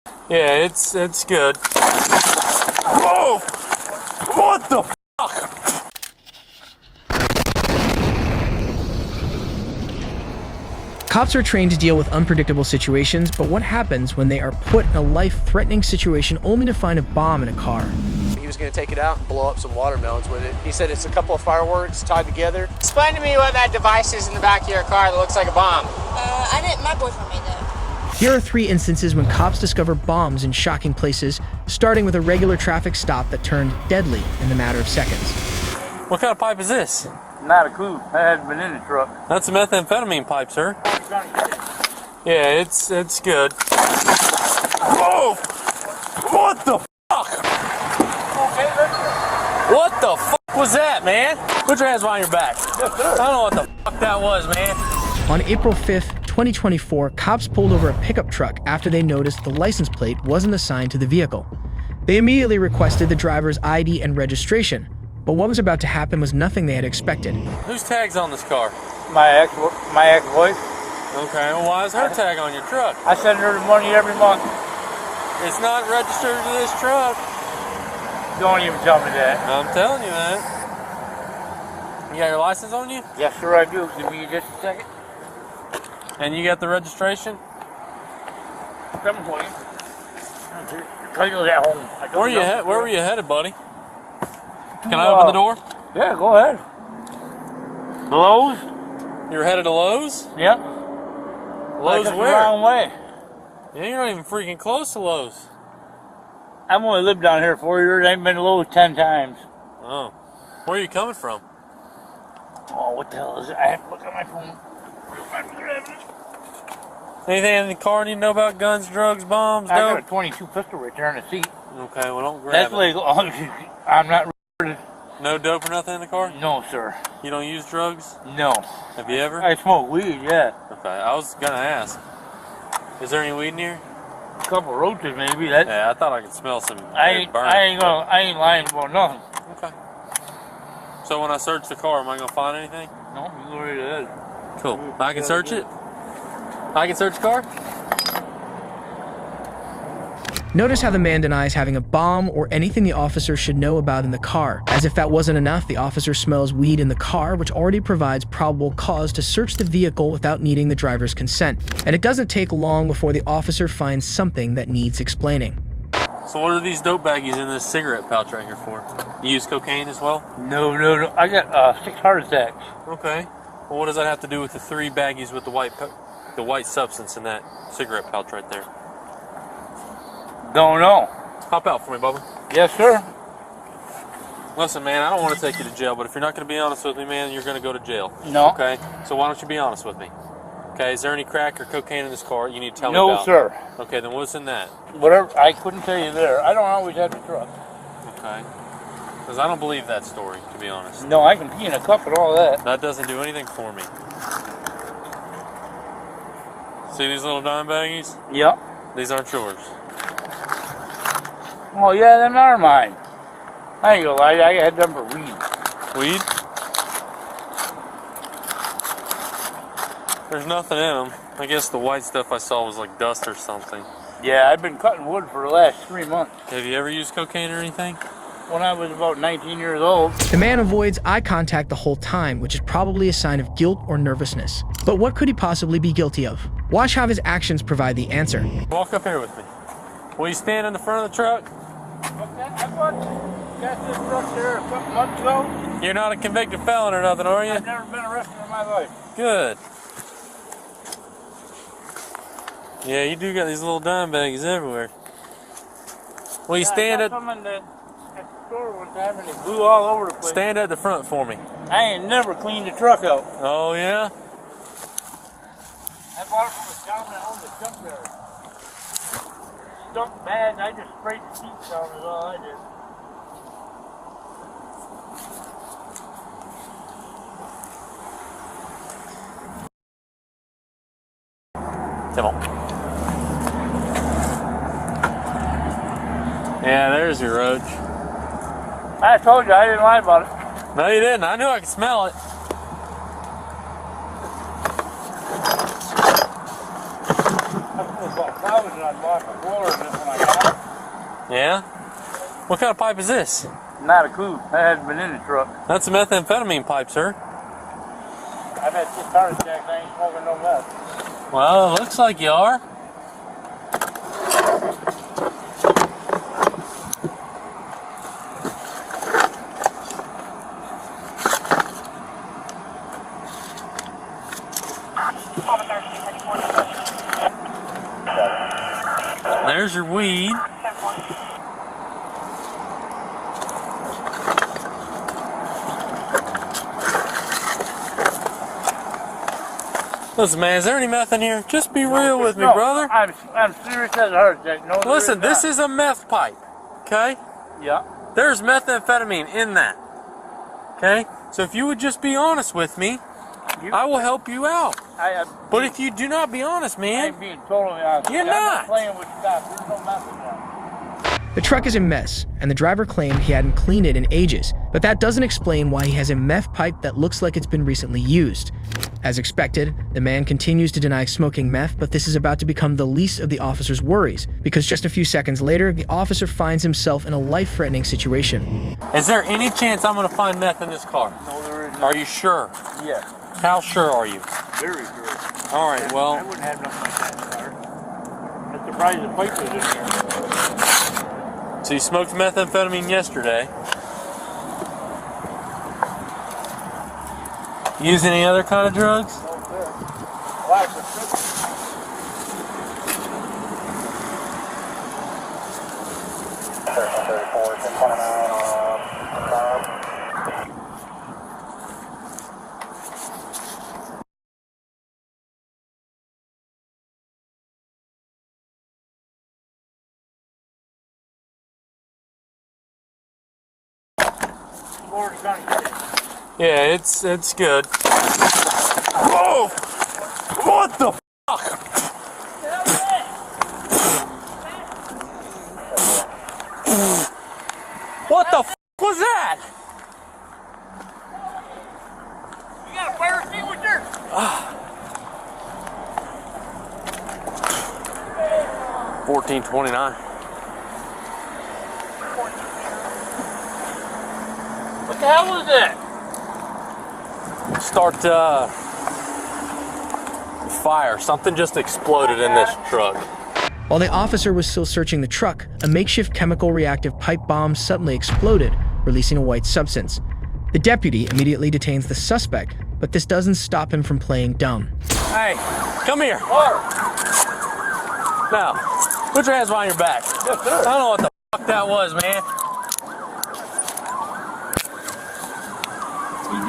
Yeah, it's good. Whoa! What the fuck? Cops are trained to deal with unpredictable situations, but what happens when they are put in a life-threatening situation only to find a bomb in a car? He was going to take it out and blow up some watermelons with it. He said it's a couple of fireworks tied together. Explain to me what that device is in the back of your car that looks like a bomb. I didn't. My boyfriend made that. Here are 3 instances when cops discover bombs in shocking places, starting with a regular traffic stop that turned deadly in the matter of seconds. What kind of pipe is this? Not a clue. I hadn't been in the truck. That's a methamphetamine pipe, sir. Yeah, it's good. Whoa! What the fuck? What the fuck was that, man? Put your hands behind your back. Yes, sir. I don't know what the fuck that was, man. On April 5th, 2024, cops pulled over a pickup truck after they noticed the license plate wasn't assigned to the vehicle. They immediately requested the driver's ID and registration, but what was about to happen was nothing they had expected. Whose tag's on this car? My ex-wife. Okay, well, why is her tag on your truck? I send her the money every month. It's not registered to this truck. Don't even tell me that. I'm telling you that. You got your license on you? Yes, sir, I do. Give me just a second. And you got the registration? Coming for you. Tell you at home. Where were you headed, buddy? Can I open the door? Yeah, go ahead. Lowe's? You were headed to Lowe's? Yep. Lowe's Like, where? the wrong way. Yeah, you're not even freaking close to Lowe's. I've only lived down here 4 years. I've been to Lowe's 10 times. Oh. Where are you coming from? Oh, what the hell is it? I have to look at my phone. Anything in the car you know about? Guns, drugs, bombs, I got dope? a 22 pistol right there in the seat. Okay, well don't grab That's it. legal. I'm not. No dope or nothing in the car? No, sir. You don't use drugs? No. Have you ever? I smoke weed, yeah. Okay, I was gonna ask. Is there any weed in here? A couple roaches, maybe. Yeah, I thought I could smell some. I ain't lying about nothing. Okay. So when I search the car, am I gonna find anything? No, you go right ahead. Cool. I can search it? I can search the car? Notice how the man denies having a bomb or anything the officer should know about in the car. As if that wasn't enough, the officer smells weed in the car, which already provides probable cause to search the vehicle without needing the driver's consent. And it doesn't take long before the officer finds something that needs explaining. So what are these dope baggies in this cigarette pouch right here for? You use cocaine as well? No. I got 6 heart attacks. Okay. Well, what does that have to do with the 3 baggies with the white substance in that cigarette pouch right there? Don't know. Hop out for me, Bubba. Yes, sir. Listen, man, I don't want to take you to jail, but if you're not going to be honest with me, man, you're going to go to jail. No. Okay? So why don't you be honest with me? Okay, is there any crack or cocaine in this car you need to tell me No, about? sir. Okay, then what's in that? Whatever. I couldn't tell you there. I don't always have the truck. Okay. Because I don't believe that story, to be honest. No, I can pee in a cup and all that. That doesn't do anything for me. See these little dime baggies? Yep. These aren't yours. Oh, yeah, them are mine. I ain't gonna lie, I had them for weed. Weed? There's nothing in them. I guess the white stuff I saw was like dust or something. Yeah, I've been cutting wood for the last 3 months. Have you ever used cocaine or anything? When I was about 19 years old. The man avoids eye contact the whole time, which is probably a sign of guilt or nervousness. But what could he possibly be guilty of? Watch how his actions provide the answer. Walk up here with me. Will you stand in the front of the truck? I got this truck there a couple months ago. You're not a convicted felon or nothing, are you? I've never been arrested in my life. Good. Yeah, you do got these little dime baggies everywhere. Will you stand at... I at the store one time and it blew all over the place. Stand at the front for me. I ain't never cleaned the truck out. Oh, yeah? I bought it from a gentleman that owned the junkyard. Stunk bad, and I just sprayed the seats down is all I did. Come on. Yeah, there's your roach. I told you I didn't lie about it. No, you didn't. I knew I could smell it. I put about flowers in I bought the roller this when I got it. Yeah? What kind of pipe is this? Not a clue. That hadn't been in the truck. That's a methamphetamine pipe, sir. I've had 6 heart attacks. I ain't smoking no meth. Well, it looks like you are. There's your weed. Listen, man, is there any meth in here? Just be real with me, brother. I'm serious as a heart attack. No, Listen, this is a meth pipe, okay? Yeah. There's methamphetamine in that, okay? So if you would just be honest with me, I will help you out. But if you do not be honest, I man, ain't being totally honest. You're I'm not. playing with stuff. There's no meth in there. The truck is a mess, and the driver claimed he hadn't cleaned it in ages, but that doesn't explain why he has a meth pipe that looks like it's been recently used. As expected, the man continues to deny smoking meth, but this is about to become the least of the officer's worries, because just a few seconds later, the officer finds himself in a life-threatening situation. is there any chance I'm going to find meth in this car? No, there isn't. Are you sure? Yes. How sure are you? Very sure. All right, I well, wouldn't have nothing like that in the car. I'm surprised the pipe was in here. so you smoked methamphetamine yesterday. Use any other kind of drugs? No, sir. Why, prescription? Yeah, it's good. Whoa! What the fuck? What the fuck was that? You got a fire extinguisher? 1429. What the hell was that? Start fire. Something just exploded in this truck. While the officer was still searching the truck, a makeshift chemical reactive pipe bomb suddenly exploded, releasing a white substance. The deputy immediately detains the suspect, but this doesn't stop him from playing dumb. Hey, come here. Now, put your hands behind your back. I don't know what the fuck that was, man.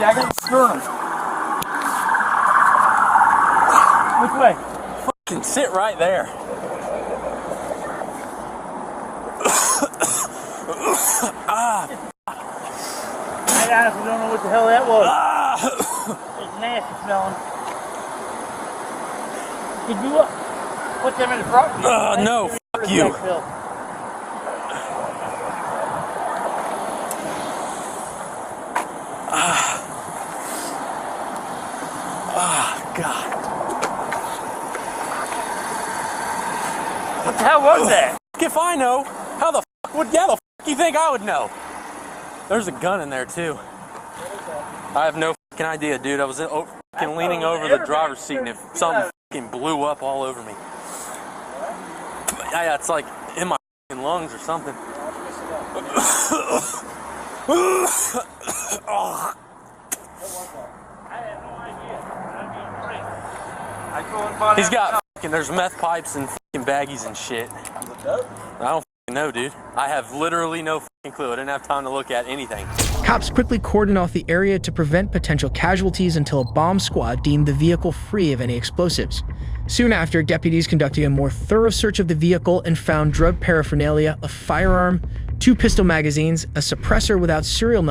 I got to burn him. Which way? Fucking sit right there. I honestly don't know what the hell that was. It's nasty smelling. Did you put them in the front? No, fuck you. God. What the hell was that? If I know, how the fuck would, yeah, the fuck you think I would know? There's a gun in there too. I have no fucking idea, dude. I was fucking leaning over the driver's seat and something fucking blew up all over me. Yeah, it's like in my fucking lungs or something. Oh. He's got fucking, there's meth pipes and fucking baggies and shit. I don't fucking know, dude. I have literally no fucking clue. I didn't have time to look at anything. Cops quickly cordoned off the area to prevent potential casualties until a bomb squad deemed the vehicle free of any explosives. Soon after, deputies conducted a more thorough search of the vehicle and found drug paraphernalia, a firearm, 2 pistol magazines, a suppressor without serial number,